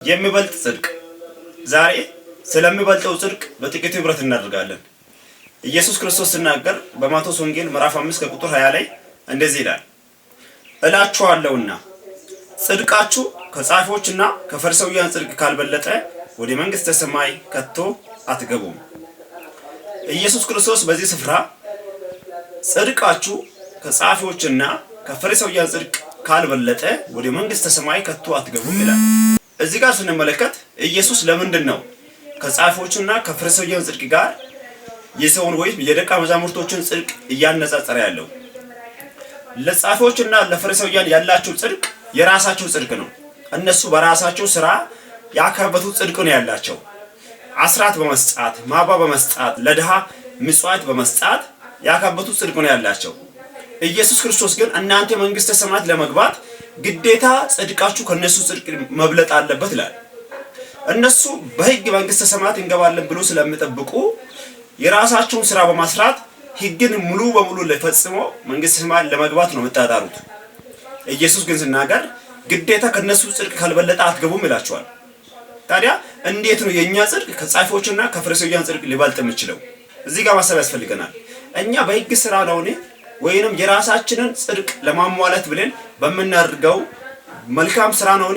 የሚበልጥ ጽድቅ ዛሬ ስለሚበልጠው ጽድቅ በጥቂቱ ህብረት እናደርጋለን። ኢየሱስ ክርስቶስ ሲናገር በማቴዎስ ወንጌል ምዕራፍ 5 ከቁጥር 20 ላይ እንደዚህ ይላል፣ እላችኋለሁና ጽድቃችሁ ከጻፎችና ከፈሪሳውያን ጽድቅ ካልበለጠ ወደ መንግሥተ ሰማይ ከቶ አትገቡም። ኢየሱስ ክርስቶስ በዚህ ስፍራ ጽድቃችሁ ከጻፎችና ከፈሪሳውያን ጽድቅ ካልበለጠ ወደ መንግሥተ ሰማይ ከቶ አትገቡም ይላል። እዚህ ጋር ስንመለከት ኢየሱስ ለምንድን ነው ከጻፎችና ከፈሪሳውያን ጽድቅ ጋር የሰውን ወይም የደቀ መዛሙርቶችን ጽድቅ እያነጻጸረ ያለው? ለጻፎችና ለፈሪሳውያን ያላቸው ጽድቅ የራሳቸው ጽድቅ ነው። እነሱ በራሳቸው ስራ ያካበቱት ጽድቅ ነው ያላቸው። አስራት በመስጣት ማባ በመስጣት ለድሃ ምጽዋት በመስጣት ያካበቱት ጽድቅ ነው ያላቸው። ኢየሱስ ክርስቶስ ግን እናንተ መንግሥተ ሰማያት ለመግባት ግዴታ ጽድቃችሁ ከነሱ ጽድቅ መብለጥ አለበት ይላል። እነሱ በሕግ መንግሥተ ሰማያት እንገባለን ብሎ ስለሚጠብቁ የራሳቸውን ስራ በማስራት ሕግን ሙሉ በሙሉ ለፈጽሞ መንግሥተ ሰማያት ለመግባት ነው መጣጣሩት። ኢየሱስ ግን ሲናገር ግዴታ ከነሱ ጽድቅ ካልበለጠ አትገቡም ይላቸዋል። ታዲያ እንዴት ነው የኛ ጽድቅ ከጻፎችና ከፈሪሳውያን ጽድቅ ሊበልጥ የሚችለው? እዚህ ጋር ማሰብ ያስፈልገናል። እኛ በሕግ ስራ ነው ወይንም የራሳችንን ጽድቅ ለማሟላት ብለን በመናርገው መልካም ስራ ነው?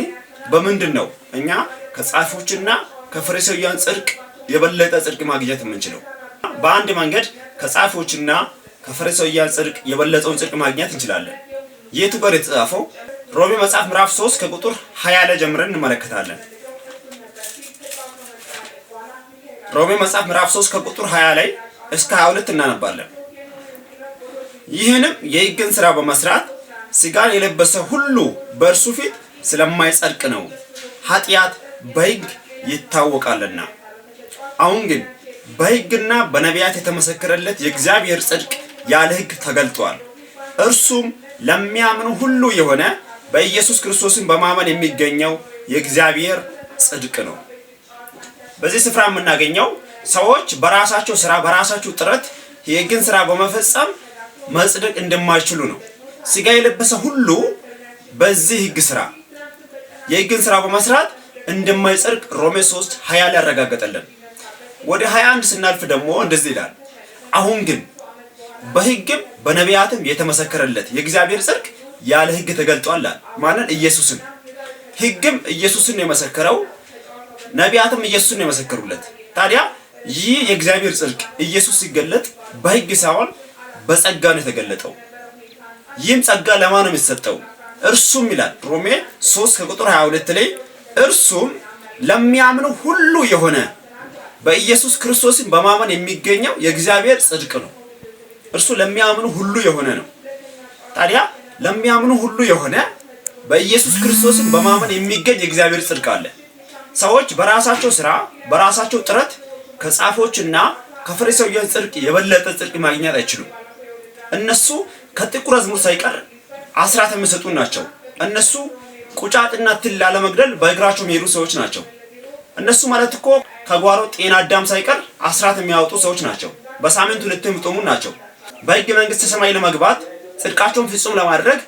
በምንድን ነው እኛ ከጻፎችና ከፈሪሳውያን ጽድቅ የበለጠ ጽድቅ ማግኘት የምንችለው? በአንድ መንገድ ከጻፎችና ከፈሪሳውያን ጽድቅ የበለጠውን ጽድቅ ማግኘት እንችላለን። የቱ ጋር የተጻፈው? ሮሜ መጽሐፍ ምዕራፍ 3 ከቁጥር 20 ላይ ጀምረን እንመለከታለን። ሮሜ መጽሐፍ ምዕራፍ 3 ከቁጥር 20 ላይ እስከ 22 እናነባለን። ይህንም የሕግን ሥራ በመስራት ሥጋን የለበሰ ሁሉ በእርሱ ፊት ስለማይጸድቅ ነው፣ ኃጢአት በሕግ ይታወቃልና። አሁን ግን በሕግና በነቢያት የተመሰከረለት የእግዚአብሔር ጽድቅ ያለ ሕግ ተገልጧል። እርሱም ለሚያምኑ ሁሉ የሆነ በኢየሱስ ክርስቶስን በማመን የሚገኘው የእግዚአብሔር ጽድቅ ነው። በዚህ ስፍራ የምናገኘው ሰዎች በራሳቸው ሥራ በራሳቸው ጥረት የሕግን ሥራ በመፈጸም መጽደቅ እንደማይችሉ ነው። ሥጋ የለበሰ ሁሉ በዚህ ሕግ ሥራ የሕግን ሥራ በመስራት እንደማይጸድቅ ሮሜ 3 20 ላይ ያረጋገጠልን። ወደ 21 ስናልፍ ደግሞ እንደዚህ ይላል፣ አሁን ግን በሕግም በነቢያትም የተመሰከረለት የእግዚአብሔር ጽድቅ ያለ ሕግ ተገልጧል። ማንን? ኢየሱስን። ሕግም ኢየሱስን የመሰከረው፣ ነቢያትም ኢየሱስን የመሰከሩለት። ታዲያ ይህ የእግዚአብሔር ጽድቅ ኢየሱስ ሲገለጥ በሕግ ሳይሆን በጸጋ ነው የተገለጠው። ይህም ጸጋ ለማን ነው የሚሰጠው? እርሱም ይላል ሮሜ 3 ከቁጥር 22 ላይ እርሱም ለሚያምኑ ሁሉ የሆነ በኢየሱስ ክርስቶስን በማመን የሚገኘው የእግዚአብሔር ጽድቅ ነው። እርሱ ለሚያምኑ ሁሉ የሆነ ነው። ታዲያ ለሚያምኑ ሁሉ የሆነ በኢየሱስ ክርስቶስን በማመን የሚገኝ የእግዚአብሔር ጽድቅ አለ። ሰዎች በራሳቸው ስራ በራሳቸው ጥረት ከጻፎችና ከፈሪሳውያን ጽድቅ የበለጠ ጽድቅ ማግኘት አይችሉም። እነሱ ከጥቁር አዝሙድ ሳይቀር አስራት የሚሰጡ ናቸው። እነሱ ቁጫጥና ትል ላለመግደል በእግራቸው የሚሄዱ ሰዎች ናቸው። እነሱ ማለት እኮ ከጓሮ ጤና አዳም ሳይቀር አስራት የሚያወጡ ሰዎች ናቸው። በሳምንት 2 የሚጦሙ ናቸው። በሕግ መንግሥተ ሰማይ ለመግባት ጽድቃቸውን ፍጹም ለማድረግ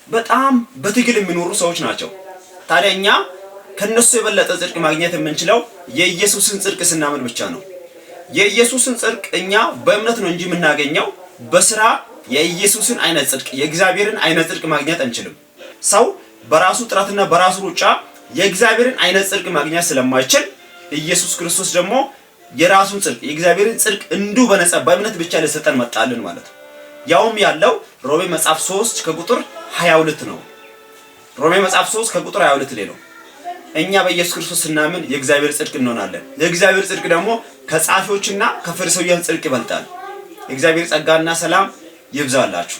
በጣም በትግል የሚኖሩ ሰዎች ናቸው። ታዲያ እኛ ከነሱ የበለጠ ጽድቅ ማግኘት የምንችለው የኢየሱስን ጽድቅ ስናምን ብቻ ነው። የኢየሱስን ጽድቅ እኛ በእምነት ነው እንጂ የምናገኘው በስራ የኢየሱስን አይነት ጽድቅ የእግዚአብሔርን አይነት ጽድቅ ማግኘት አንችልም። ሰው በራሱ ጥረትና በራሱ ሩጫ የእግዚአብሔርን አይነት ጽድቅ ማግኘት ስለማይችል ኢየሱስ ክርስቶስ ደግሞ የራሱን ጽድቅ የእግዚአብሔርን ጽድቅ እንዲሁ በነጻ በእምነት ብቻ ሊሰጠን መጣልን ማለት ነው። ያውም ያለው ሮሜ መጽሐፍ 3 ከቁጥር 22 ነው። ሮሜ መጽሐፍ 3 ከቁጥር 22 ላይ ነው። እኛ በኢየሱስ ክርስቶስ ስናምን የእግዚአብሔር ጽድቅ እንሆናለን። የእግዚአብሔር ጽድቅ ደግሞ ከጻፊዎችና ከፈሪሳውያን ጽድቅ ይበልጣል። የእግዚአብሔር ጸጋና ሰላም ይብዛላችሁ።